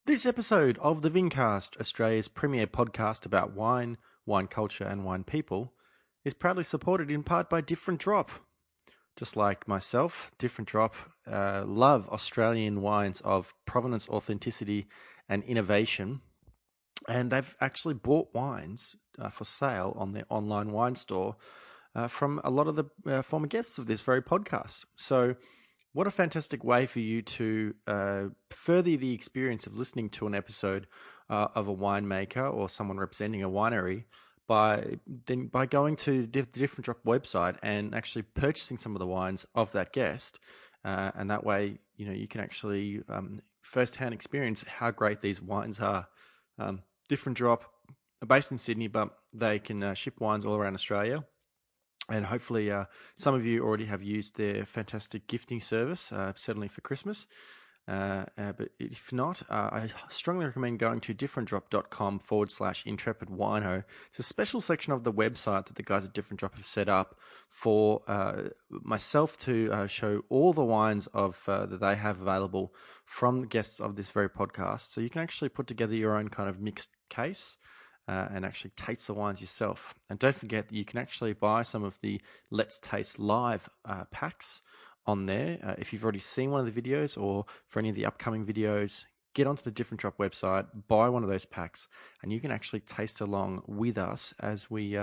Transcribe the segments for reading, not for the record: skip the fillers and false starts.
This episode of the Vincast, Australia's premier podcast about wine, wine culture, and wine people, is proudly supported in part by Different Drop. Just like myself, Different Drop love Australian wines of provenance, authenticity, and innovation. And they've actually bought wines for sale on their online wine store from a lot of the former guests of this very podcast. So what a fantastic way for you to further the experience of listening to an episode of a winemaker or someone representing a winery by going to the Different Drop website and actually purchasing some of the wines of that guest. And that way, you can actually firsthand experience how great these wines are. Different Drop are based in Sydney, but they can ship wines all around Australia. And hopefully some of you already have used their fantastic gifting service, certainly for Christmas. But if not, I strongly recommend going to differentdrop.com/intrepidwino. It's a special section of the website that the guys at Different Drop have set up for myself to show all the wines that they have available from guests of this very podcast. So you can actually put together your own kind of mixed case. And actually taste the wines yourself. And don't forget that you can actually buy some of the Let's Taste Live packs on there. If you've already seen one of the videos or for any of the upcoming videos, get onto the Different Drop website, buy one of those packs, and you can actually taste along with us as we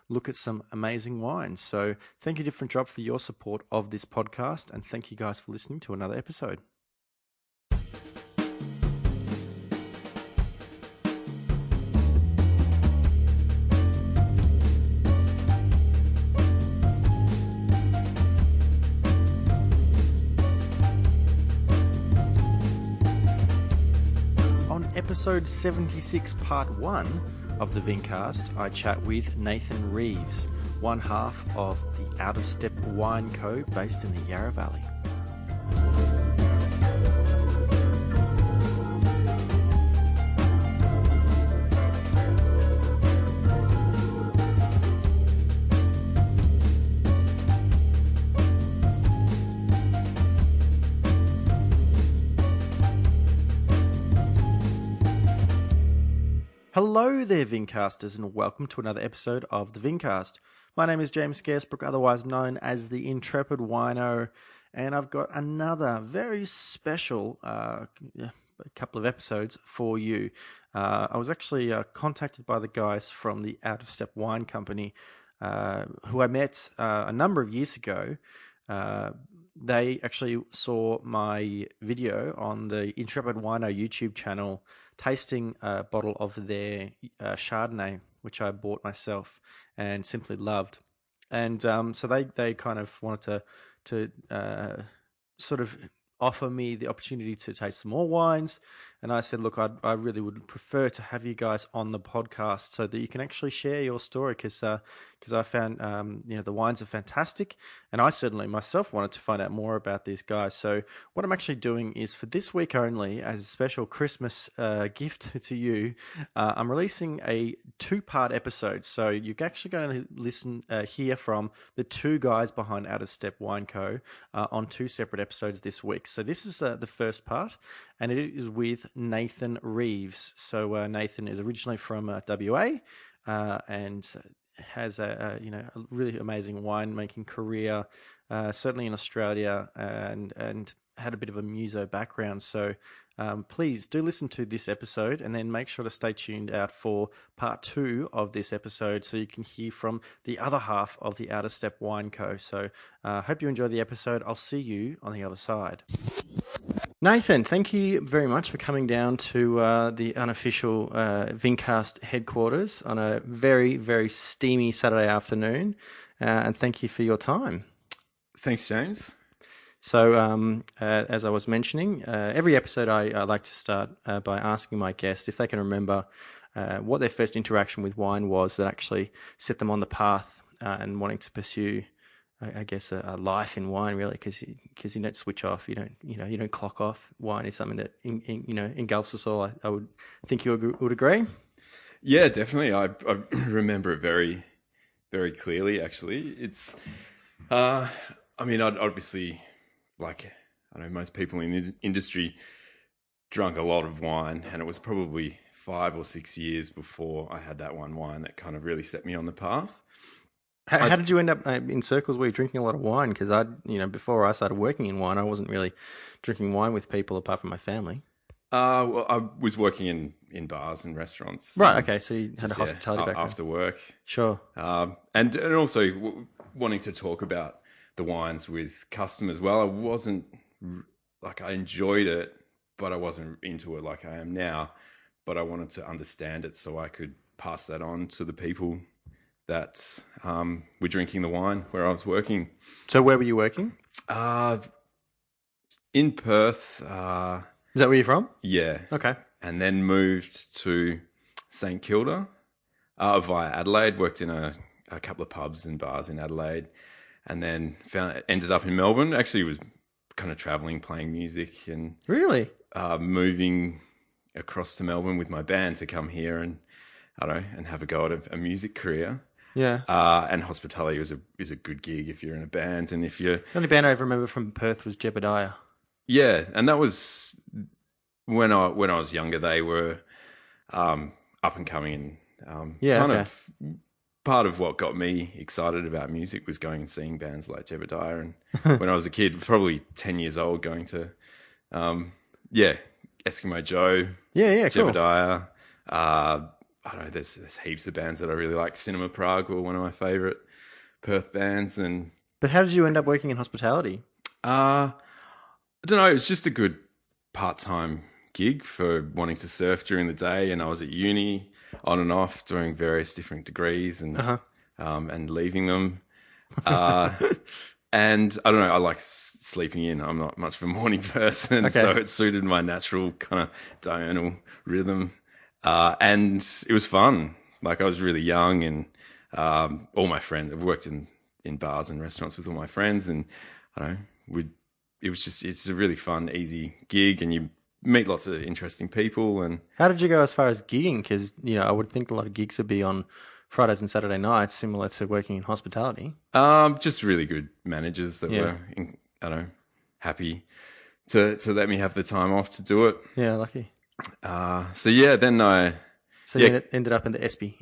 look at some amazing wines. So thank you, Different Drop, for your support of this podcast, and thank you guys for listening to another episode. Episode 76, Part 1 of the Vincast, I chat with Nathan Reeves, one half of the Out of Step Wine Co. based in the Yarra Valley. Hello there, Vincasters, and welcome to another episode of the Vincast. My name is James Scaresbrook, otherwise known as the Intrepid Wino, and I've got another very special couple of episodes for you. I was actually contacted by the guys from the Out of Step Wine Company, who I met a number of years ago. They actually saw my video on the Intrepid Wino YouTube channel tasting a bottle of their Chardonnay, which I bought myself and simply loved. And so they kind of wanted to sort of offer me the opportunity to taste some more wines. And I said, look, I really would prefer to have you guys on the podcast so that you can actually share your story, because I found the wines are fantastic, and I certainly myself wanted to find out more about these guys. So what I'm actually doing is, for this week only, as a special Christmas gift to you, I'm releasing a 2-part episode. So you're actually going to hear from the two guys behind Out of Step Wine Co. On 2 separate episodes this week. So this is the first part, and it is with Nathan Reeves. So Nathan is originally from WA and has a really amazing winemaking career, certainly in Australia, and had a bit of a muso background. So please do listen to this episode, and then make sure to stay tuned out for part 2 of this episode so you can hear from the other half of the Out of Step Wine Co. So hope you enjoy the episode. I'll see you on the other side. Nathan, thank you very much for coming down to the unofficial Vincast headquarters on a very, very steamy Saturday afternoon, and thank you for your time. Thanks, James. So, as I was mentioning, every episode I like to start by asking my guest if they can remember what their first interaction with wine was that actually set them on the path and wanting to pursue, I guess, a life in wine, really, because you don't switch off, you don't clock off. Wine is something that engulfs us all. I would think you would agree. Yeah, definitely. I remember it very, very clearly. Actually, it's. I'd obviously, like I know most people in the industry, drunk a lot of wine, and it was probably 5 or 6 years before I had that one wine that kind of really set me on the path. How did you end up in circles where you're drinking a lot of wine? Because before I started working in wine, I wasn't really drinking wine with people apart from my family. Well, I was working in bars and restaurants. Right. Okay. So you had a hospitality background after work. Sure. And also wanting to talk about the wines with customers. Well, I wasn't like I enjoyed it, but I wasn't into it like I am now. But I wanted to understand it so I could pass that on to the people that were drinking the wine where I was working. So where were you working? In Perth. Is that where you're from? Yeah. Okay. And then moved to St Kilda via Adelaide. Worked in a couple of pubs and bars in Adelaide, and then ended up in Melbourne. Actually, was kind of traveling, playing music, and Really? moving across to Melbourne with my band to come here and and have a go at a music career. Yeah. And hospitality is a good gig if you're in a band, and if you're... The only band I ever remember from Perth was Jebediah. Yeah, and that was when I was younger. They were up and coming, and of part of what got me excited about music was going and seeing bands like Jebediah. And when I was a kid, probably 10 years old, going to Eskimo Joe, Jebediah. Cool. I don't know. There's heaps of bands that I really like. Cinema Prague were one of my favourite Perth bands. But how did you end up working in hospitality? I don't know. It was just a good part-time gig for wanting to surf during the day, and I was at uni on and off doing various different degrees and leaving them. And I don't know. I like sleeping in. I'm not much of a morning person, so it suited my natural kind of diurnal rhythm. And it was fun. Like, I was really young, and all my friends. I've worked in bars and restaurants with all my friends, and I don't know. It's a really fun, easy gig, and you meet lots of interesting people. And how did you go as far as gigging? Because I would think a lot of gigs would be on Fridays and Saturday nights, similar to working in hospitality. Just really good managers that were, happy to let me have the time off to do it. Yeah, lucky. Then I... So you ended up in the SB.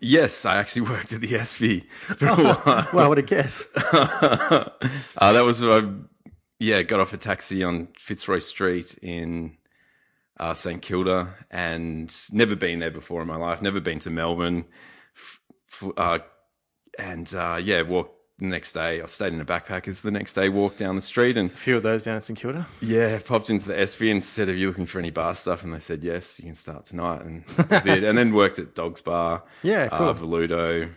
Yes, I actually worked at the SB for a while. Well, I would have guessed. That was... got off a taxi on Fitzroy Street in St Kilda, and never been there before in my life. Never been to Melbourne. Walked the next day. I stayed in a backpackers the next day, walked down the street. And a few of those down at St Kilda? Yeah, popped into the SB and said, "Are you looking for any bar stuff?" And they said, "Yes, you can start tonight." And that was it. And then worked at Dog's Bar, cool. Veludo,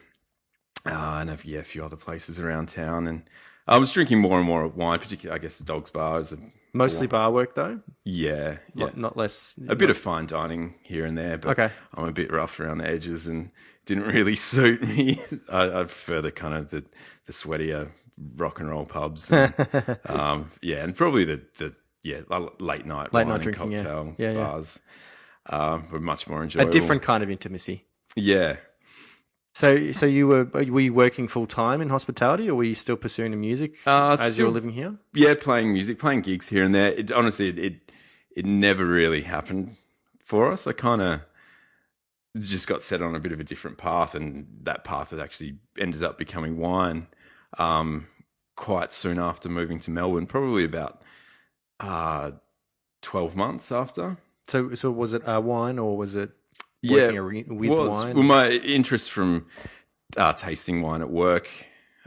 and a few other places around town. And I was drinking more and more wine, particularly, I guess, the Dog's Bar is mostly bar work, though? Yeah. Not less... A bit of fine dining here and there, but I'm a bit rough around the edges and didn't really suit me. I prefer the kind of the sweatier rock and roll pubs. And, and probably the late night wine and drinking, cocktail bars were much more enjoyable. A different kind of intimacy. Yeah. So were you working full time in hospitality, or were you still pursuing the music as you were living here? Yeah, playing music, playing gigs here and there. It never really happened for us. I kind of just got set on a bit of a different path, and that path has actually ended up becoming wine quite soon after moving to Melbourne, probably about 12 months after. So was it wine, or was it working with wine? Well, my interest from tasting wine at work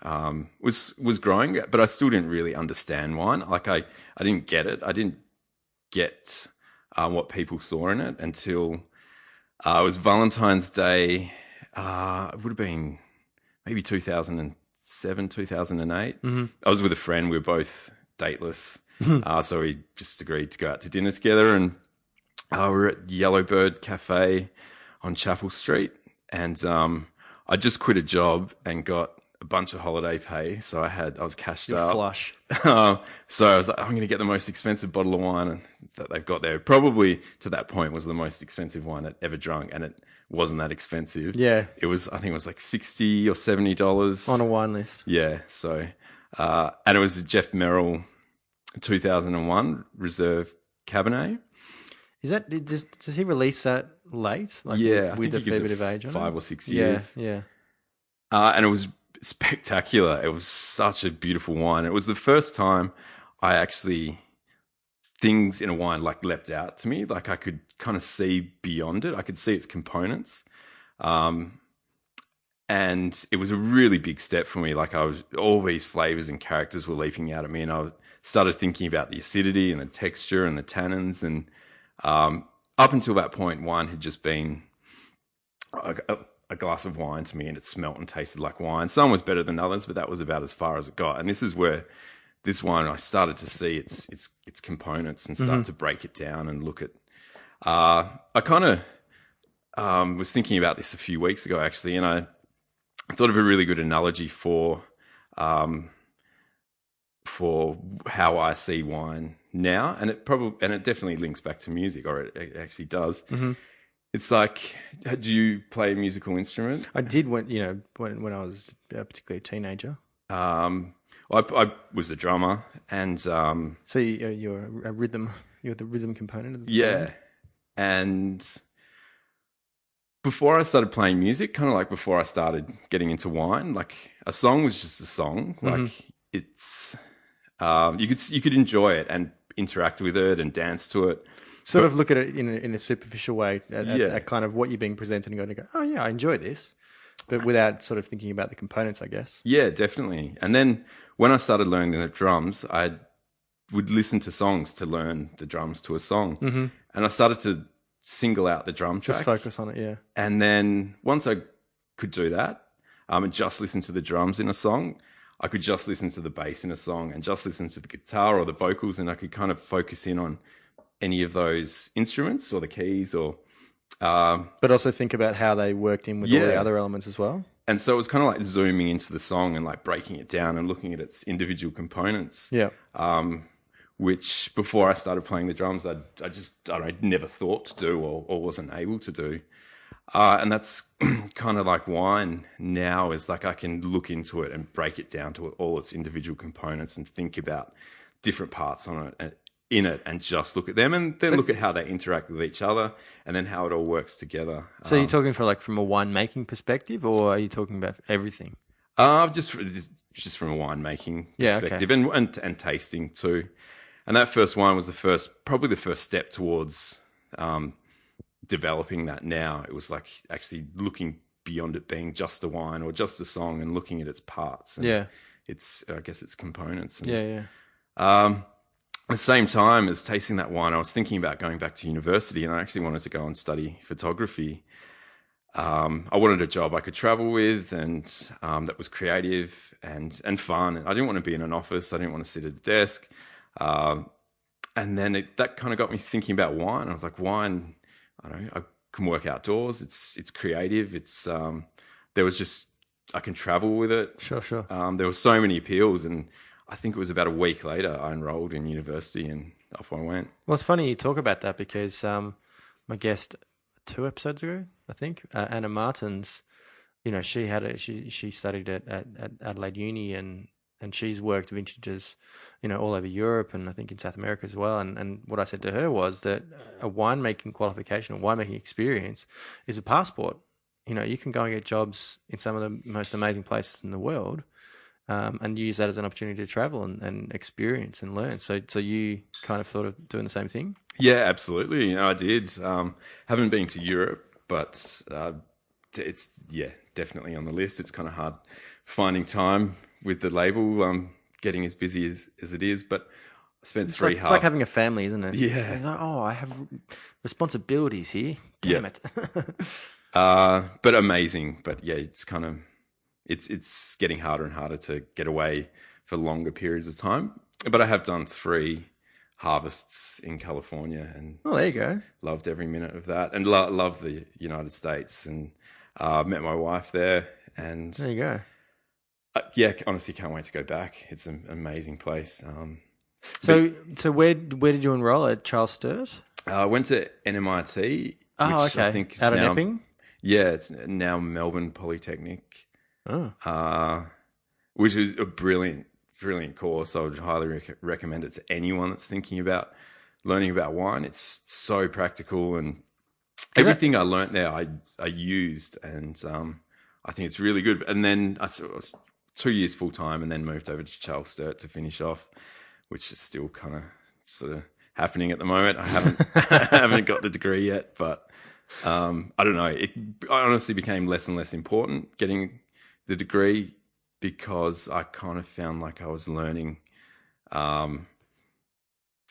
was growing, but I still didn't really understand wine. Like, I didn't get it. I didn't get what people saw in it until it was Valentine's Day. It would have been maybe 2007, 2008. Mm-hmm. I was with a friend. We were both dateless. So we just agreed to go out to dinner together, and we were at Yellowbird Cafe on Chapel Street, and I just quit a job and got a bunch of holiday pay, so I was cashed out. Flush. So I was like, I'm going to get the most expensive bottle of wine that they've got there. Probably to that point was the most expensive wine I'd ever drunk, and it wasn't that expensive. Yeah, I think it was like $60 or $70 on a wine list. Yeah, so and it was a Jeff Merrill 2001 Reserve Cabernet. Does he release that late? Like Yeah, I with think a he gives fair it bit of age on it? 5 or 6 Yeah, years. yeah. And it was spectacular. It was such a beautiful wine. It was the first time I actually, things in a wine like leapt out to me. Like I could kind of see beyond it. I could see its components. And it was a really big step for me. Like all these flavors and characters were leaping out at me, and I started thinking about the acidity and the texture and the tannins. And up until that point, wine had just been a glass of wine to me, and it smelt and tasted like wine. Some was better than others, but that was about as far as it got. And this is where this wine, I started to see its components and start to break it down and look at. I kind of was thinking about this a few weeks ago, actually, and I thought of a really good analogy for how I see wine now, and it definitely links back to music, or it actually does. Mm-hmm. It's like, do you play a musical instrument? I did when I was particularly a teenager. I was a drummer, and so you're a rhythm. You're the rhythm component of the band? And before I started playing music, kind of like before I started getting into wine, like a song was just a song. Like it's you could enjoy it and interact with it and dance to it. Sort of look at it in a superficial way at kind of what you're being presented and go, oh yeah, I enjoy this, but without sort of thinking about the components, I guess. Yeah, definitely. And then when I started learning the drums, I would listen to songs to learn the drums to a song, and I started to single out the drum track. Just focus on it, yeah. And then once I could do that, and just listen to the drums in a song, I could just listen to the bass in a song and just listen to the guitar or the vocals, and I could kind of focus in on any of those instruments or the keys or... but also think about how they worked in with all the other elements as well. And so it was kind of like zooming into the song and like breaking it down and looking at its individual components. Yeah. Which before I started playing the drums, I never thought to do or wasn't able to do. And that's kind of like wine now, is like I can look into it and break it down to all its individual components and think about different parts in it and just look at them and then look at how they interact with each other and then how it all works together. So you're talking from a winemaking perspective, or are you talking about everything? Just from a winemaking perspective, and tasting too. And that first wine was probably the first step towards developing that now. It was like actually looking beyond it being just a wine or just a song and looking at its parts. And I guess its components. And, at the same time as tasting that wine, I was thinking about going back to university, and I actually wanted to go and study photography. I wanted a job I could travel with and that was creative and fun. And I didn't want to be in an office. I didn't want to sit at a desk. And then that kind of got me thinking about wine. I was like, wine, I don't know, I can work outdoors. It's creative. It's I can travel with it. Sure. There were so many appeals, and I think it was about a week later I enrolled in university and off I went. Well, it's funny you talk about that because my guest 2 episodes ago, I think, Anna Martins, she studied at Adelaide Uni and she's worked vintages, all over Europe and I think in South America as well. And what I said to her was that a winemaking qualification, a winemaking experience is a passport. You can go and get jobs in some of the most amazing places in the world. And use that as an opportunity to travel and experience and learn. So you kind of thought of doing the same thing? Yeah, absolutely. I did. Haven't been to Europe, but it's definitely on the list. It's kind of hard finding time with the label, getting as busy as it is. But I spent it's like having a family, isn't it? Yeah. It's like, I have responsibilities here. Damn it. But amazing. But yeah, it's kind of. It's getting harder and harder to get away for longer periods of time. But I have done 3 harvests in California and there you go. Loved every minute of that and love the United States and met my wife there. And there you go. Honestly, can't wait to go back. It's an amazing place. So where did you enroll at Charles Sturt? I went to NMIT, which okay. I think is out of now, Epping? Yeah, it's now Melbourne Polytechnic. Oh. Which is a brilliant course. I would highly recommend it to anyone that's thinking about learning about wine. It's so practical, and everything I learnt there, I used, and I think it's really good. And then I was 2 years full time, and then moved over to Charles Sturt to finish off, which is still kind of sort of happening at the moment. I haven't I haven't got the degree yet, but I don't know. It honestly became less and less important getting the degree, because I kind of found like I was learning. I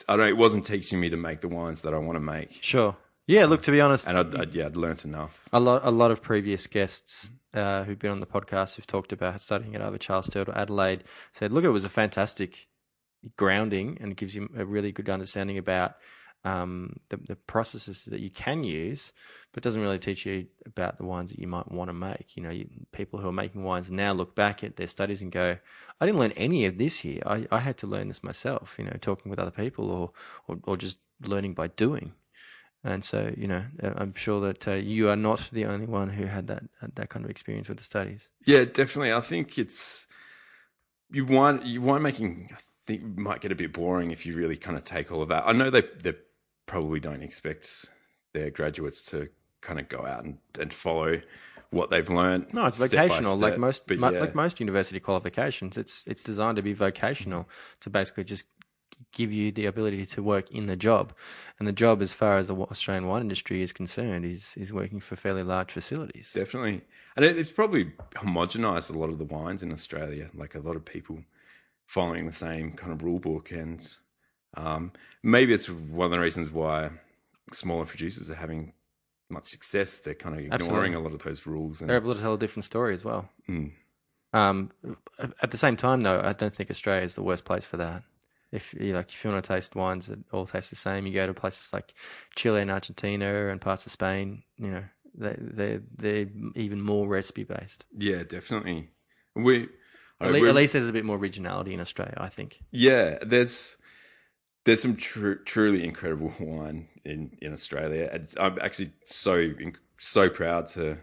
don't. It wasn't teaching me to make the wines that I want to make. Sure. Yeah. Look, to be honest, And I'd learnt enough. a lot of previous guests who've been on the podcast who've talked about studying at either Charles Sturt or Adelaide said, look, it was a fantastic grounding, and it gives you a really good understanding about the processes that you can use, but doesn't really teach you about the wines that you might want to make. You know, people who are making wines now look back at their studies and go, I didn't learn any of this here. I had to learn this myself, you know, talking with other people or just learning by doing. And so, you know, I'm sure that you are not the only one who had that kind of experience with the studies. Yeah, definitely. I think it's winemaking. I think might get a bit boring if you really kind of take all of that. I know they probably don't expect their graduates to kind of go out and follow what they've learned. No, it's step by vocational, step. like most university qualifications. It's designed to be vocational, to basically just give you the ability to work in the job. And the job, as far as the Australian wine industry is concerned, is working for fairly large facilities. Definitely. And it's probably homogenised a lot of the wines in Australia, like a lot of people following the same kind of rule book. And maybe it's one of the reasons why smaller producers are having much success. They're kind of ignoring a lot of those rules. And they're able to tell a different story as well. At the same time, though, I don't think Australia is the worst place for that. If you want to taste wines that all taste the same, you go to places like Chile and Argentina and parts of Spain. You know, they're even more recipe based. Yeah, definitely. At least there's a bit more originality in Australia, I think. Yeah, there's some truly incredible wine in Australia. And I'm actually so proud to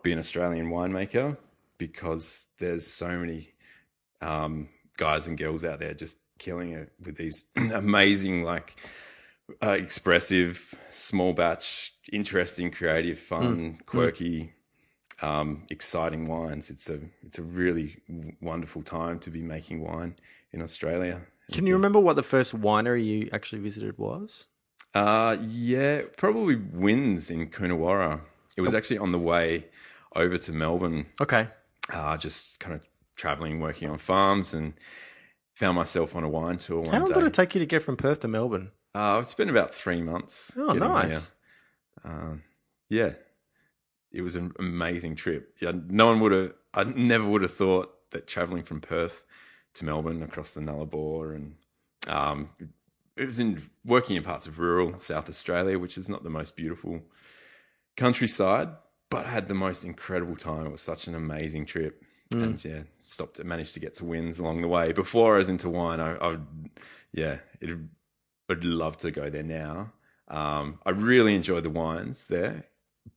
be an Australian winemaker, because there's so many guys and girls out there just killing it with these amazing, like expressive, small batch, interesting, creative, fun, quirky, exciting wines. It's a really wonderful time to be making wine in Australia. Can you remember what the first winery you actually visited was? Yeah, probably Wynns in Coonawarra. It was actually on the way over to Melbourne. Okay. Just kind of traveling, working on farms, and found myself on a wine tour one day. How long did it take you to get from Perth to Melbourne? It's been about 3 months. Oh, nice. Yeah, it was an amazing trip. Yeah, I never would have thought that traveling from Perth to Melbourne across the Nullarbor, and it was working in parts of rural South Australia, which is not the most beautiful countryside, but I had the most incredible time. It was such an amazing trip. And managed to get to Wynns along the way. Before I was into wine, I'd love to go there now. I really enjoyed the wines there,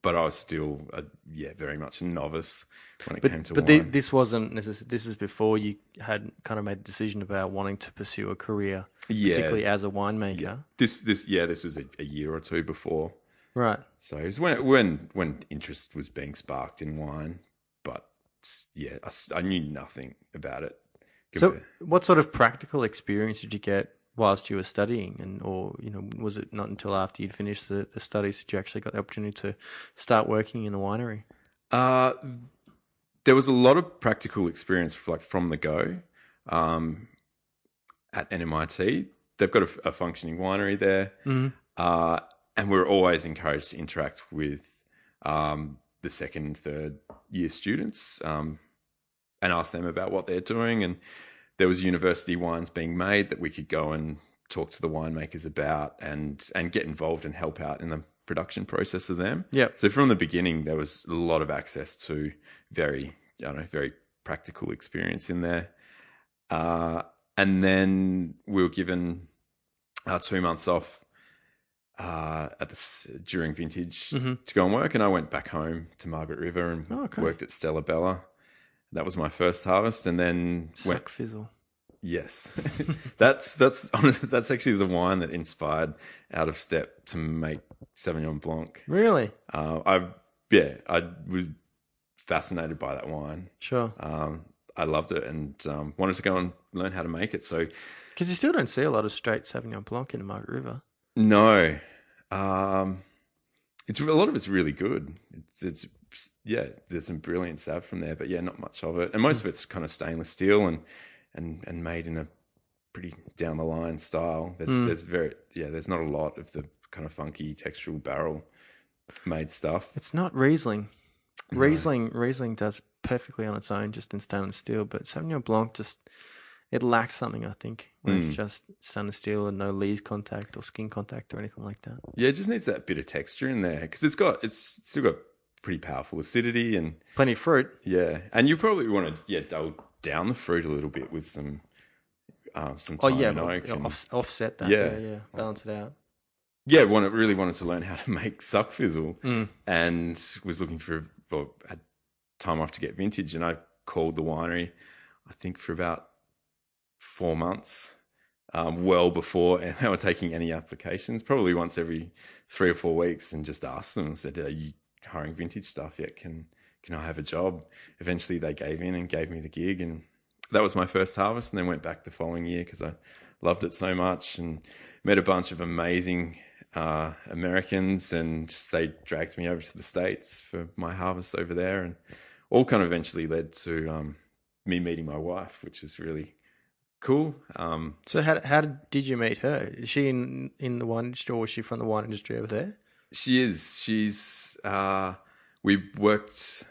but I was still, very much a novice when it came to wine. But this wasn't necessarily. This is before you had kind of made the decision about wanting to pursue a career, particularly as a winemaker. Yeah. This was a year or two before, right? So it was when interest was being sparked in wine, but yeah, I knew nothing about it. So, what sort of practical experience did you get whilst you were studying, or was it not until after you'd finished the studies that you actually got the opportunity to start working in a winery? There was a lot of practical experience, like from the go. At NMIT, they've got a functioning winery there, and we're always encouraged to interact with the second and third year students and ask them about what they're doing. And there was university wines being made that we could go and talk to the winemakers about and get involved and help out in the production process of them. Yeah. So from the beginning, there was a lot of access to very practical experience in there. And then we were given 2 months off during vintage to go and work, and I went back home to Margaret River and worked at Stella Bella. That was my first harvest, and then Suck fizzle. Yes, that's actually the wine that inspired Out of Step to make Sauvignon Blanc. Really? I was fascinated by that wine. Sure. I loved it and wanted to go and learn how to make it. So Because you still don't see a lot of straight Sauvignon Blanc in the Margaret River. no, it's a lot of it's really good. It's yeah, there's some brilliant Sav from there, but yeah, not much of it, and most of it's kind of stainless steel and made in a pretty down the line style. There's not a lot of the kind of funky textural barrel made stuff. It's not Riesling. No. Riesling does perfectly on its own, just in stainless steel. But Sauvignon Blanc it lacks something, I think, when it's just stainless steel and no lees contact or skin contact or anything like that. Yeah, it just needs that bit of texture in there because it's still got pretty powerful acidity and plenty of fruit. Yeah, and you probably want to dull down the fruit a little bit with some thyme and oak. Offset that. Yeah. Balance it out. Yeah, really wanted to learn how to make suck fizzle and was looking had time off to get vintage, and I called the winery, I think for about 4 months, well before and they were taking any applications, probably once every 3 or 4 weeks, and just asked them and said, "Are you hiring vintage stuff yet? Can I have a job?" Eventually they gave in and gave me the gig, and that was my first harvest, and then went back the following year because I loved it so much and met a bunch of amazing Americans, and they dragged me over to the States for my harvest over there, and all kind of eventually led to me meeting my wife, which is really cool. So how did you meet her? Is she in the wine industry, or was she from the wine industry over there? She is. We worked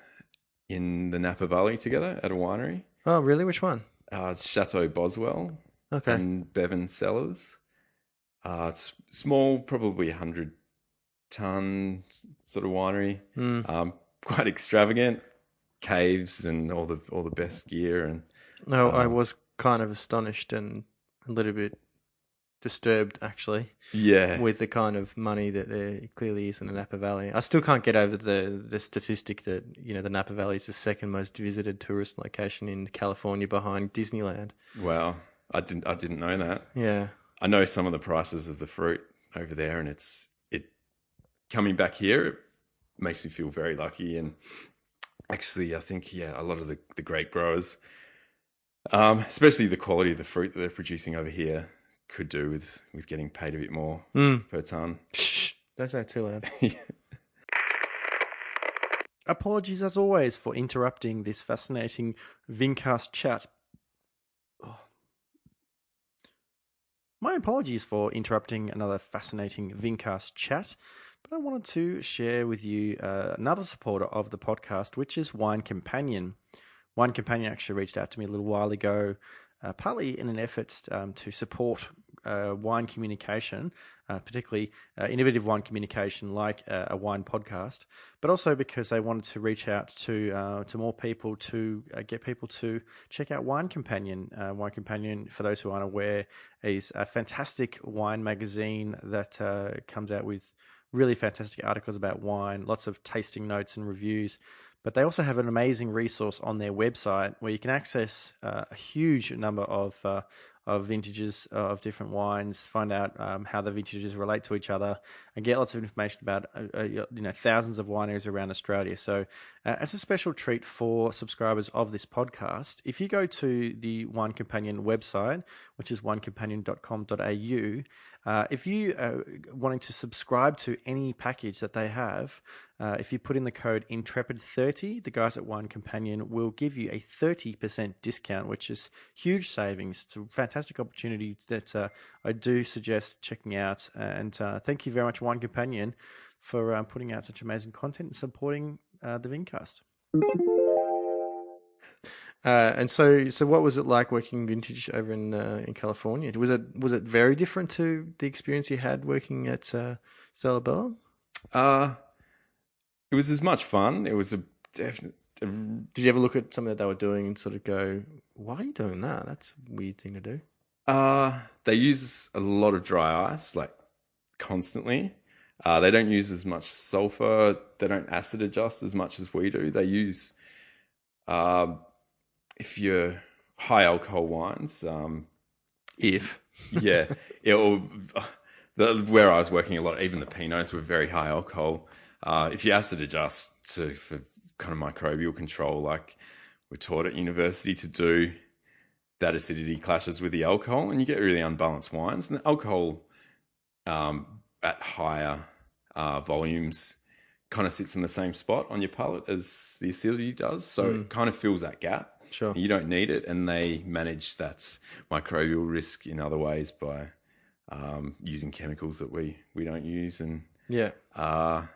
in the Napa Valley together at a winery. Oh, really? Which one? Chateau Boswell. Okay. And Bevan Cellars. It's small, probably 100-ton sort of winery. Quite extravagant, caves and all the best gear. And I was kind of astonished and a little bit disturbed, actually. Yeah, with the kind of money that there clearly is in the Napa Valley. I still can't get over the statistic that the Napa Valley is the second most visited tourist location in California behind Disneyland. Wow, I didn't know that. Yeah. I know some of the prices of the fruit over there, and it coming back here, it makes me feel very lucky. And actually, I think a lot of the grape growers, especially the quality of the fruit that they're producing over here, could do with getting paid a bit more per ton. Shh! Don't say it too loud. Yeah. Apologies as always for interrupting this fascinating Vincast chat. My apologies for interrupting another fascinating Vincast chat, but I wanted to share with you another supporter of the podcast, which is Wine Companion. Wine Companion actually reached out to me a little while ago, partly in an effort to support wine communication, particularly innovative wine communication like a wine podcast, but also because they wanted to reach out to more people to get people to check out Wine Companion. Wine Companion, for those who aren't aware, is a fantastic wine magazine that comes out with really fantastic articles about wine, lots of tasting notes and reviews. But they also have an amazing resource on their website where you can access a huge number of vintages of different wines, find out how the vintages relate to each other, and get lots of information about thousands of wineries around Australia. So as a special treat for subscribers of this podcast, if you go to the Wine Companion website, which is winecompanion.com.au, if you are wanting to subscribe to any package that they have, if you put in the code Intrepid30, the guys at Wine Companion will give you a 30% discount, which is huge savings. It's a fantastic opportunity that I do suggest checking out. And thank you very much, Wine Companion, for putting out such amazing content and supporting the Vincast. And so what was it like working vintage over in California? Was it very different to the experience you had working at Stella Bella? It was as much fun. It was a definite. Did you ever look at something that they were doing and sort of go, "Why are you doing that? That's a weird thing to do." They use a lot of dry ice, like constantly. They don't use as much sulfur. They don't acid adjust as much as we do. They use, if you're high alcohol wines. If Yeah, where I was working a lot, even the Pinots were very high alcohol. If you acid adjust for kind of microbial control, like we're taught at university to do, that acidity clashes with the alcohol, and you get really unbalanced wines. And the alcohol at higher volumes kind of sits in the same spot on your palate as the acidity does, so it kind of fills that gap. Sure. You don't need it, and they manage that microbial risk in other ways by using chemicals that we don't use. And I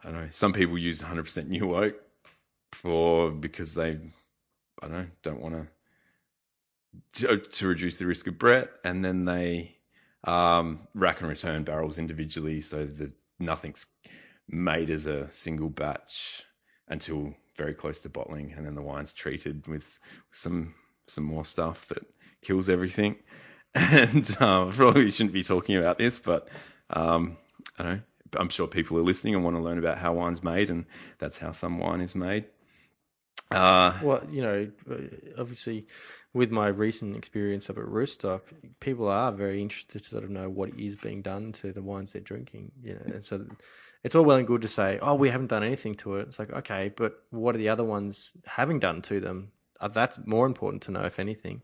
don't know, some people use 100% new oak because they, I don't want to reduce the risk of Brett, and then they rack and return barrels individually so that nothing's made as a single batch until very close to bottling, and then the wine's treated with some more stuff that kills everything. And probably shouldn't be talking about this, but I don't know, I'm sure people are listening and want to learn about how wine's made, and that's how some wine is made. Well, obviously, with my recent experience up at Rooststock, people are very interested to sort of know what is being done to the wines they're drinking. And so it's all well and good to say, "Oh, we haven't done anything to it." It's like, okay, but what are the other ones having done to them? That's more important to know, if anything.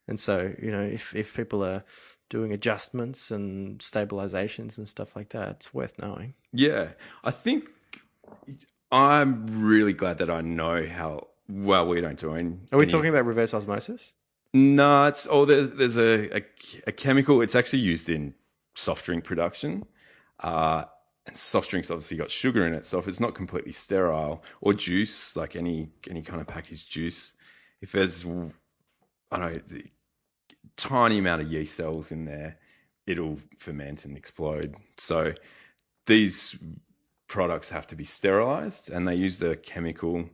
And so, if people are doing adjustments and stabilizations and stuff like that, it's worth knowing. Yeah, I think I'm really glad that I know how well we don't do any. Are we talking about reverse osmosis? No, there's a chemical. It's actually used in soft drink production. And soft drinks obviously got sugar in it, so if it's not completely sterile, or juice, like any kind of packaged juice, if there's, I don't know, the tiny amount of yeast cells in there, it'll ferment and explode. So these products have to be sterilized, and they use the chemical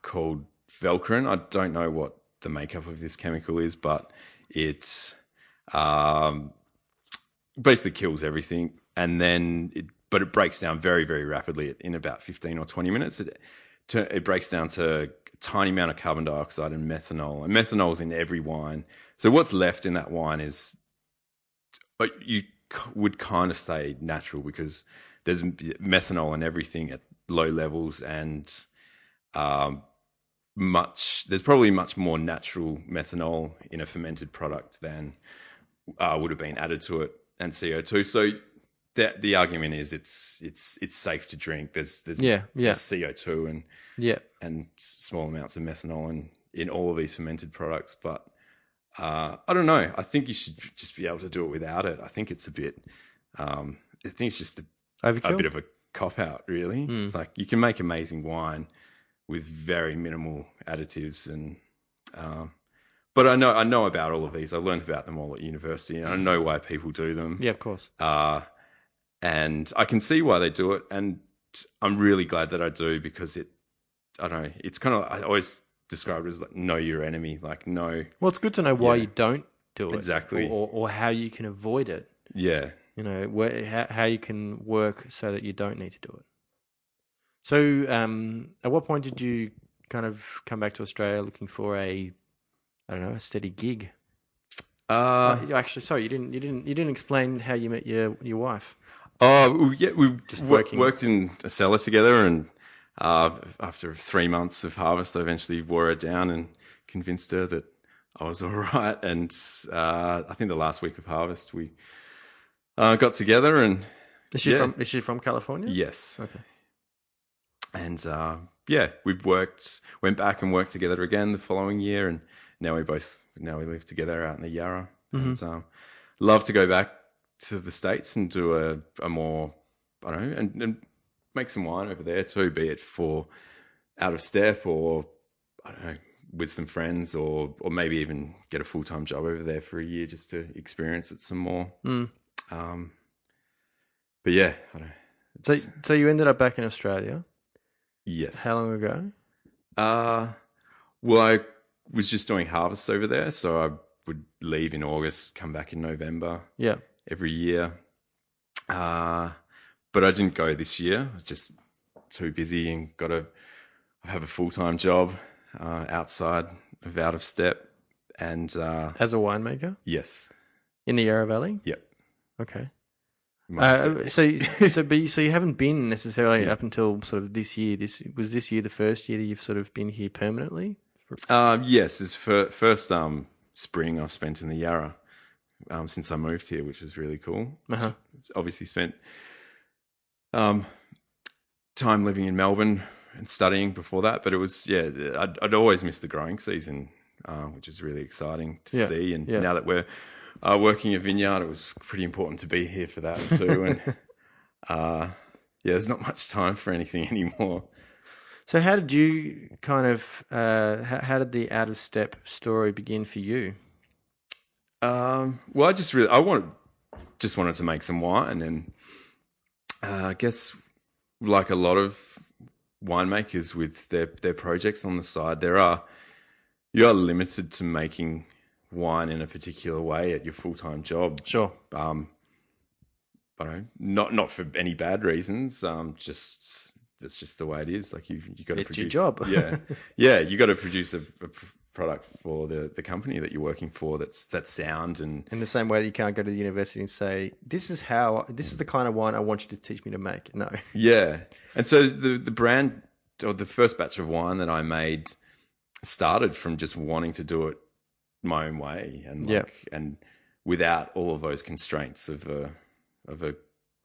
called Velcrin. I don't know what the makeup of this chemical is, but it basically kills everything. And then but it breaks down very, very rapidly in about 15 or 20 minutes. It breaks down to a tiny amount of carbon dioxide and methanol. And methanol's in every wine. So what's left in that wine is, you would kind of say natural, because there's methanol in everything at low levels, and there's probably much more natural methanol in a fermented product than would have been added to it, and CO2. So the argument is it's safe to drink. There's CO2 and small amounts of methanol in all of these fermented products. But I don't know. I think you should just be able to do it without it. I think it's a bit. I think it's just a bit of a cop out, really. Like, you can make amazing wine with very minimal additives, and but I know about all of these. I learned about them all at university, and I know why people do them. Yeah, of course. And I can see why they do it, and I'm really glad that I do, because I don't know, it's kind of, I always describe it as like, know your enemy. Like, know. Well, it's good to know why you don't do it. Exactly. Or how you can avoid it. Yeah. How you can work so that you don't need to do it. So, at what point did you kind of come back to Australia looking for a steady gig? Actually, sorry, you didn't explain how you met your wife. Oh, yeah, we just worked in a cellar together, and after 3 months of harvest, I eventually wore her down and convinced her that I was all right. And I think the last week of harvest, we got together. And is she from California? Yes. Okay. And we went back and worked together again the following year, and now we live together out in the Yarra. Mm-hmm. And love to go back to the States and do a more, I don't know, and make some wine over there too, be it for out of step, or I don't know, with some friends, or maybe even get a full-time job over there for a year just to experience it some more. But yeah, I don't know. So you ended up back in Australia? Yes. How long ago? Well, I was just doing harvests over there, so I would leave in August, come back in November. Yeah. Every year. But I didn't go this year. I was just too busy and got to have a full-time job outside of Out of Step, and As a winemaker yes, in the Yarra Valley? yep. Okay. Most So you haven't been necessarily up until sort of this year. Was this year the first year that you've sort of been here permanently? yes, it's first spring I've spent in the Yarra since I moved here, which was really cool. Uh-huh. Obviously spent time living in Melbourne and studying before that, but it was I'd always missed the growing season, which is really exciting to see. And now that we're working at Vineyard, it was pretty important to be here for that too. And there's not much time for anything anymore. So how did you kind of how did the Out of Step story begin for you? Well, I just wanted to make some wine, and I guess like a lot of winemakers with their projects on the side, you are limited to making wine in a particular way at your full-time job. Sure. I don't know, not for any bad reasons. Just that's just the way it is. Like you got to produce. It's your job. You got to produce a product for the company that you're working for. That's sound, and in the same way that you can't go to the university and say, this is the kind of wine I want you to teach me to make. No. Yeah, and so the brand, or the first batch of wine that I made, started from just wanting to do it my own way, and and without all of those constraints of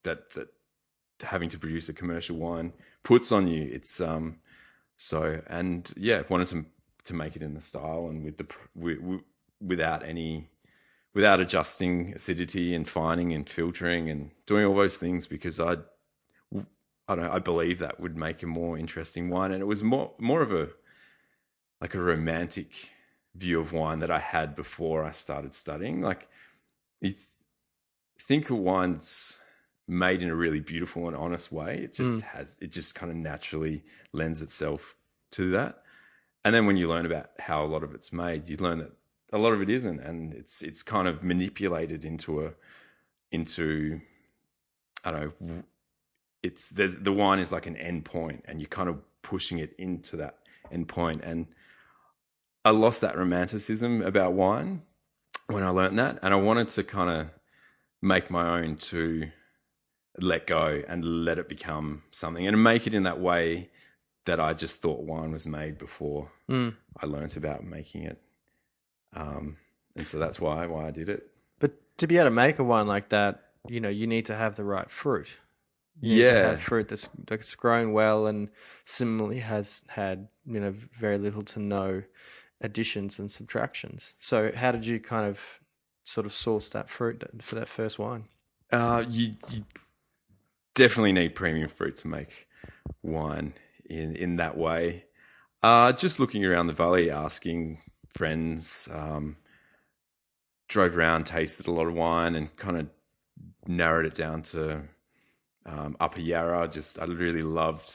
that having to produce a commercial wine puts on you. It's wanted to make it in the style and without adjusting acidity and fining and filtering and doing all those things, because I believe that would make a more interesting wine. And it was more of a romantic view of wine that I had before I started studying. Like, you think of wines made in a really beautiful and honest way, it just kind of naturally lends itself to that. And then when you learn about how a lot of it's made, you learn that a lot of it isn't, and it's kind of manipulated into I don't know. The wine is like an end point, and you're kind of pushing it into that end point. And I lost that romanticism about wine when I learned that, and I wanted to kind of make my own, to let go and let it become something, and make it in that way that I just thought wine was made before I learnt about making it. And so that's why I did it. But to be able to make a wine like that, you need to have the right fruit. You need to have fruit that's grown well and similarly has had, very little to no additions and subtractions. So how did you kind of sort of source that fruit for that first wine? You definitely need premium fruit to make wine in that way. Just looking around the valley, asking friends, drove around, tasted a lot of wine, and kind of narrowed it down to Upper Yarra. I really loved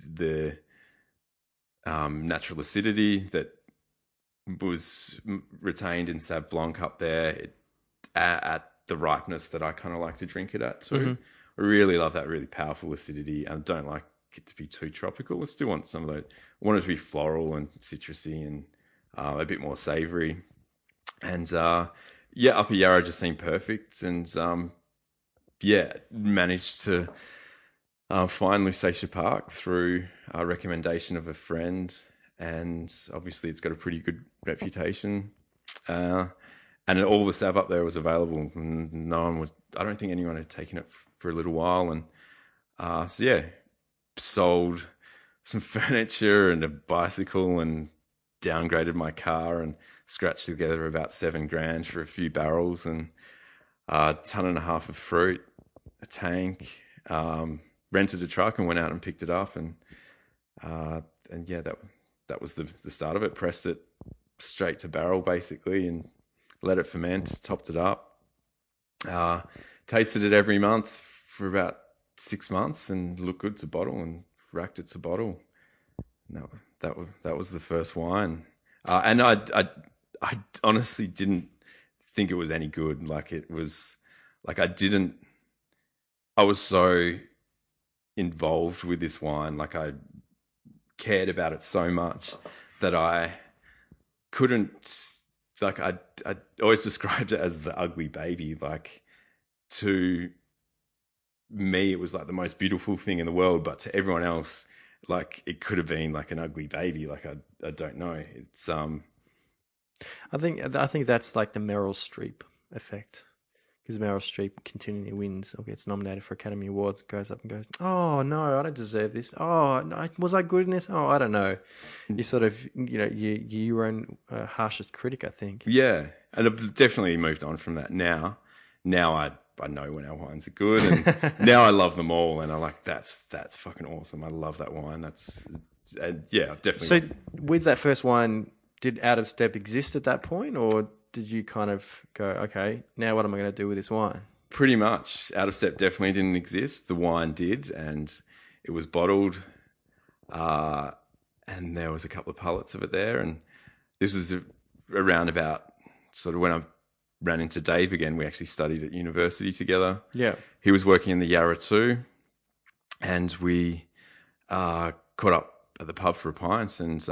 the natural acidity that was retained in Sauv Blanc up there at the ripeness that I kind of like to drink it at too. Mm-hmm. I really love that really powerful acidity, and don't like it to be too tropical. I still want some of those. I want it to be floral and citrusy and a bit more savoury. And Upper Yarra just seemed perfect, and managed to find Lusatia Park through a recommendation of a friend, and obviously it's got a pretty good reputation. And all the Sauv up there was available. And I don't think anyone had taken it for a little while, and sold some furniture and a bicycle and downgraded my car and scratched together about $7,000 for a few barrels and a ton and a half of fruit, a tank, rented a truck and went out and picked it up. And that was the start of it. Pressed it straight to barrel basically and let it ferment, topped it up, tasted it every month for about 6 months and looked good to bottle, and racked it to bottle. And that was the first wine. And I honestly didn't think it was any good. I was so involved with this wine. Like, I cared about it so much that I couldn't, like, I always described it as the ugly baby. Like, to me, it was like the most beautiful thing in the world, but to everyone else, like, it could have been like an ugly baby. Like, I don't know. It's I think that's like the Meryl Streep effect. Because Meryl Streep continually wins or gets nominated for Academy Awards, goes up and goes, "Oh no, I don't deserve this. Oh, no, was I good in this? Oh, I don't know." You sort of, you're your own harshest critic, I think. Yeah, and I've definitely moved on from that now. Now I know when our wines are good, and now I love them all, and I'm like, that's fucking awesome. I love that wine. Yeah, definitely. So with that first wine, did Out of Step exist at that point, or did you kind of go, okay, now what am I going to do with this wine? Pretty much. Out of Step definitely didn't exist. The wine did, and it was bottled, and there was a couple of pallets of it there, and this was around about sort of when I ran into Dave again. We actually studied at university together. Yeah. He was working in the Yarra too, and we caught up at the pub for a pint, and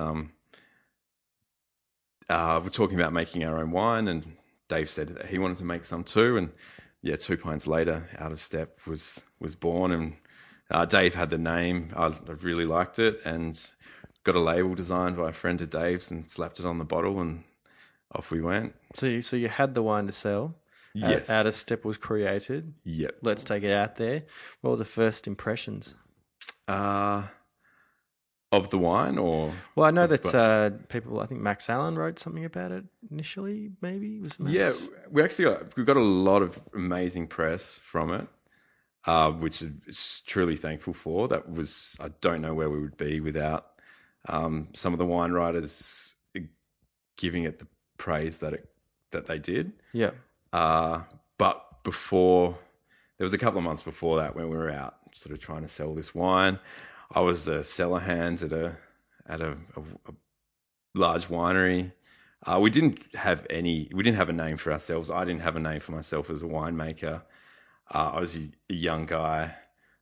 we're talking about making our own wine, and Dave said that he wanted to make some too. And yeah, 2 pints later, Out of Step was born, and Dave had the name. I really liked it, and got a label designed by a friend of Dave's and slapped it on the bottle, and off we went. So you had the wine to sell. Yes. Out of Step was created. Yep. Let's take it out there. What were the first impressions? Of the wine, or? Well, I know that people, I think Max Allen wrote something about it initially, maybe? Was it Max? Yeah, we got a lot of amazing press from it, which is truly thankful for. I don't know where we would be without some of the wine writers giving it the praise that they did. Yeah. But there was a couple of months before that when we were out sort of trying to sell this wine. I was a cellar hand at a large winery. We didn't have a name for ourselves. I didn't have a name for myself as a winemaker. I was a young guy,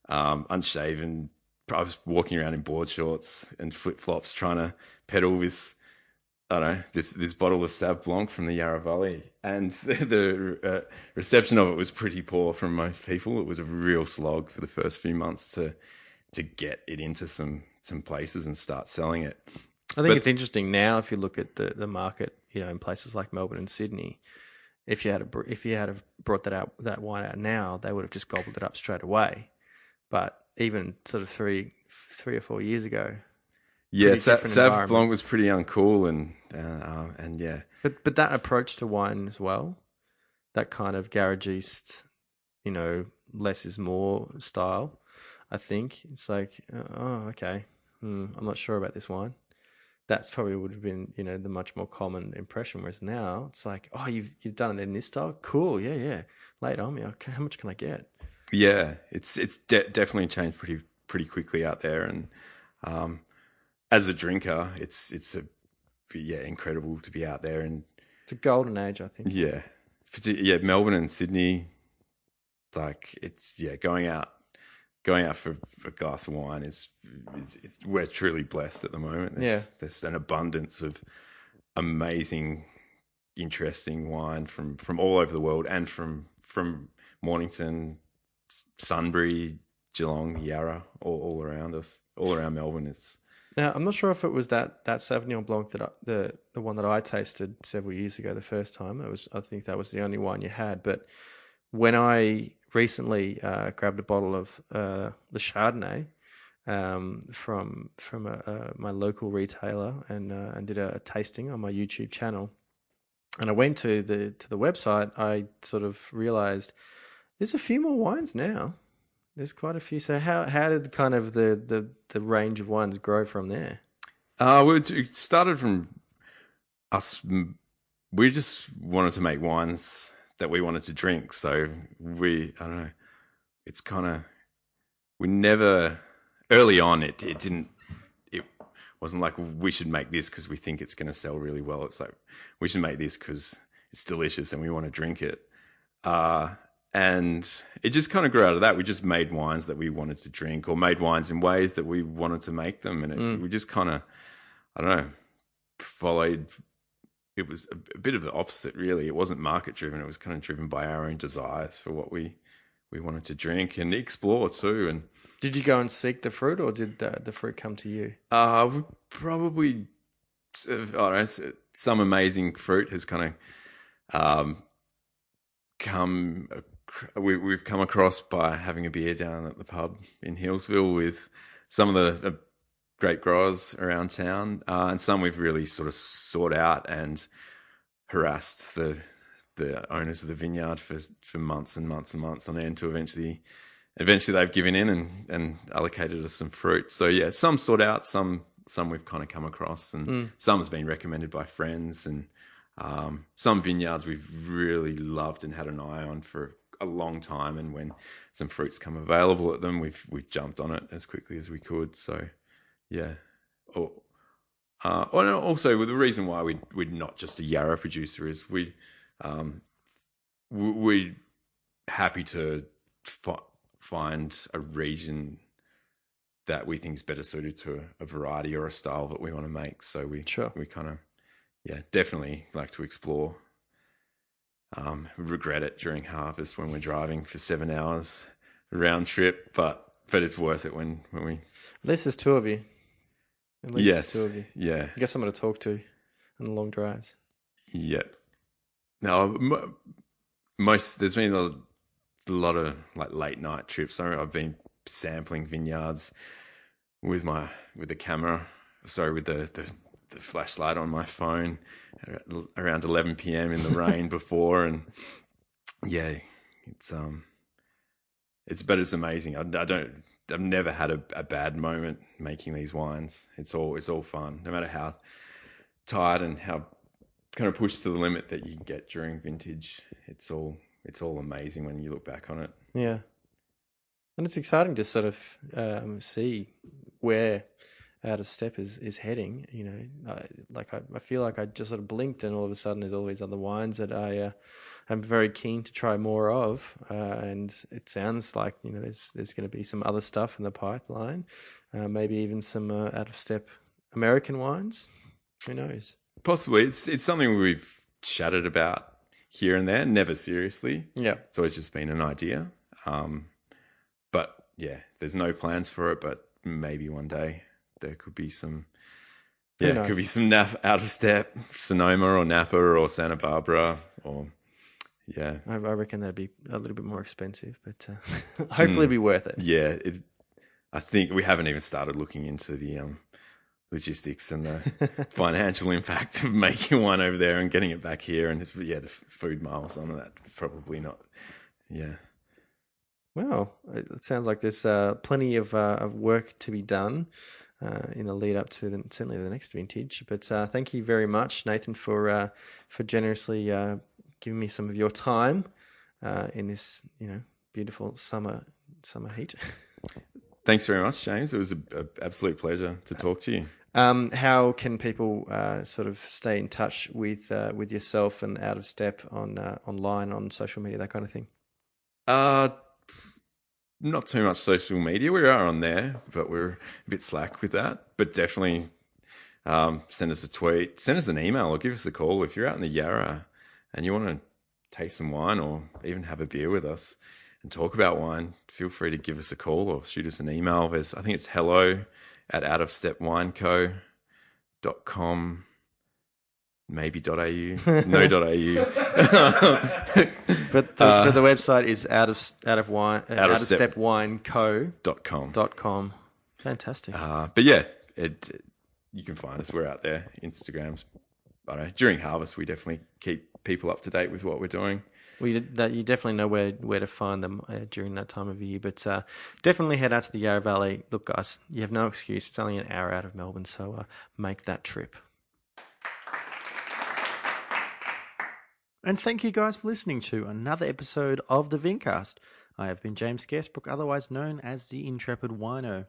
unshaven. I was walking around in board shorts and flip flops, trying to peddle this bottle of Sauv Blanc from the Yarra Valley, and the reception of it was pretty poor from most people. It was a real slog for the first few months to get it into some places and start selling it. I think it's interesting now if you look at the market, in places like Melbourne and Sydney. If you had brought that wine out now, they would have just gobbled it up straight away. But even sort of three or 4 years ago, yeah, Sauv Blanc was pretty uncool, and yeah. But that approach to wine as well, that kind of garagist, less is more style. I think it's like, oh, okay, I'm not sure about this wine. That's probably would have been, the much more common impression. Whereas now it's like, oh, you've done it in this style, cool, yeah. Lay it on me. Okay, how much can I get? Yeah, it's definitely changed pretty quickly out there, and as a drinker, it's incredible to be out there, and it's a golden age, I think. Yeah, Melbourne and Sydney, like going out for a glass of wine is we're truly blessed at the moment. There's an abundance of amazing, interesting wine from all over the world, and from Mornington, Sunbury, Geelong, Yarra, all around us, all around Melbourne. Now, I'm not sure if it was that Sauvignon Blanc the one that I tasted several years ago the first time. I think that was the only wine you had. But when I recently grabbed a bottle of the Chardonnay from my local retailer and did a tasting on my YouTube channel, and I went to the website, I sort of realized there's a few more wines now. There's quite a few. So how did kind of the range of wines grow from there? It started from us. We just wanted to make wines that we wanted to drink. So I don't know. It's kind of, we never, early on, it wasn't like we should make this because we think it's going to sell really well. It's like we should make this because it's delicious and we want to drink it. And it just kind of grew out of that. We just made wines that we wanted to drink, or made wines in ways that we wanted to make them. And we just kind of, I don't know, followed it was a bit of the opposite, really. It wasn't market driven. It was kind of driven by our own desires for what we wanted to drink and explore too. And did you go and seek the fruit, or did the fruit come to you? we probably, I don't know, some amazing fruit has kind of we've come across by having a beer down at the pub in Hillsville with some of the great growers around town, and some we've really sort of sought out and harassed the owners of the vineyard for months and months and months on end to eventually they've given in and allocated us some fruit. So yeah, some sought out, some we've kind of come across, and some has been recommended by friends, and some vineyards we've really loved and had an eye on for a long time. And when some fruits come available at them, we've jumped on it as quickly as we could. So yeah. And also, the reason why we're not just a Yarra producer is we're happy to find a region that we think is better suited to a variety or a style that we want to make. So we kind of, definitely like to explore. Regret it during harvest when we're driving for 7 hours round trip, but it's worth it when we. At least there's two of you. Yes. Two of you. Yeah. You got someone to talk to on the long drives. Yeah. No, there's been a lot of like late night trips. I've been sampling vineyards with the camera, with the flashlight on my phone around 11 p.m. in the rain before, and yeah, it's amazing. I've never had a bad moment making these wines. It's all fun, no matter how tired and how kind of pushed to the limit that you get during vintage. It's all amazing when you look back on it. Yeah, and it's exciting to sort of see where Out of Step is heading. You know, I feel like I just sort of blinked, and all of a sudden there's all these other wines that I'm very keen to try more of, and it sounds like, you know, there's going to be some other stuff in the pipeline, maybe even some Out of Step American wines. Who knows? Possibly. It's something we've chatted about here and there, never seriously. Yeah, it's always just been an idea. But yeah, there's no plans for it. But maybe one day there could be some. Yeah, could be some Out of Step, Sonoma or Napa or Santa Barbara or. Yeah, I reckon that'd be a little bit more expensive, but hopefully it'd be worth it. Yeah, I think we haven't even started looking into the logistics and the financial impact of making one over there and getting it back here, and the food miles on that, probably not. Yeah. Well, it sounds like there's plenty of work to be done in the lead up to certainly the next vintage. But thank you very much, Nathan, for generously giving me some of your time in this, you know, beautiful summer heat. Thanks very much, James. It was an absolute pleasure to talk to you. How can people sort of stay in touch with yourself and Out of Step online, on social media, that kind of thing? Not too much social media. We are on there, but we're a bit slack with that. But definitely send us a tweet, send us an email, or give us a call if you're out in the Yarra and you want to taste some wine or even have a beer with us and talk about wine. Feel free to give us a call or shoot us an email. I think it's hello@outofstepwineco.com. Maybe .au, no .au. But the website is outofstepwineco.com. Fantastic. But yeah, you can find us. We're out there. Instagrams. I don't know. During harvest, we definitely keep people up to date with what we're doing. Well, you definitely know where to find them during that time of year. But definitely head out to the Yarra Valley. Look, guys, you have no excuse. It's only an hour out of Melbourne, so make that trip. And thank you guys for listening to another episode of the Vincast. I have been James Garesbrook, otherwise known as the Intrepid Wino.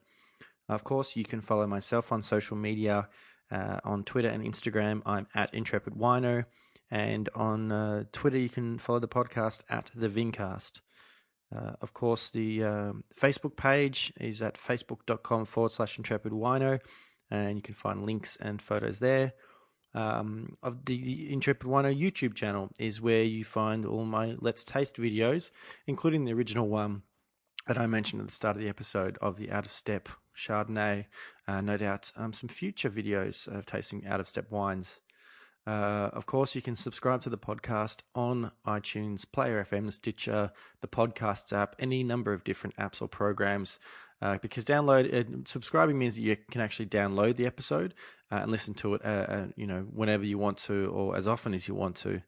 Of course, you can follow myself on social media, on Twitter and Instagram. I'm at Intrepid Wino. And on Twitter, you can follow the podcast at the Vincast. Of course, the Facebook page is at facebook.com/Intrepid Wino. And you can find links and photos there. of the Intrepid Wino YouTube channel is where you find all my Let's Taste videos, including the original one that I mentioned at the start of the episode of the Out of Step Chardonnay. No doubt some future videos of tasting Out of Step wines. Of course, you can subscribe to the podcast on iTunes, Player FM, the Stitcher, the Podcasts app, any number of different apps or programs. Because subscribing means that you can actually download the episode and listen to it, whenever you want to, or as often as you want to.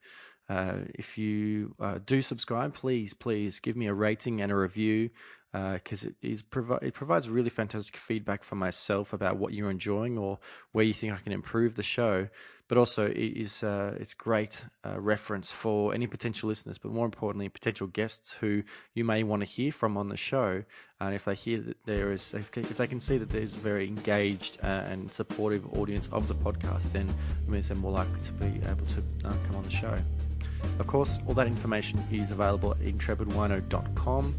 If you do subscribe, please give me a rating and a review, because it provides really fantastic feedback for myself about what you're enjoying or where you think I can improve the show. But also it's great reference for any potential listeners, but more importantly, potential guests who you may want to hear from on the show. And if they hear that if they can see that there's a very engaged and supportive audience of the podcast, then it means they're more likely to be able to come on the show. Of course, all that information is available at intrepidwino.com.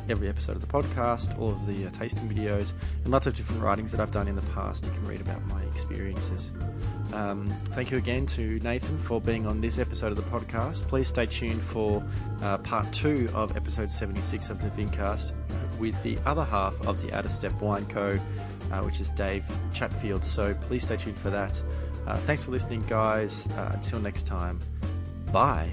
Every episode of the podcast, all of the tasting videos, and lots of different writings that I've done in the past. You can read about my experiences. Thank you again to Nathan for being on this episode of the podcast. Please stay tuned for part 2 of episode 76 of the Vincast with the other half of the Out of Step Wine Co., which is Dave Chatfield. So please stay tuned for that. Thanks for listening, guys. Until next time, bye.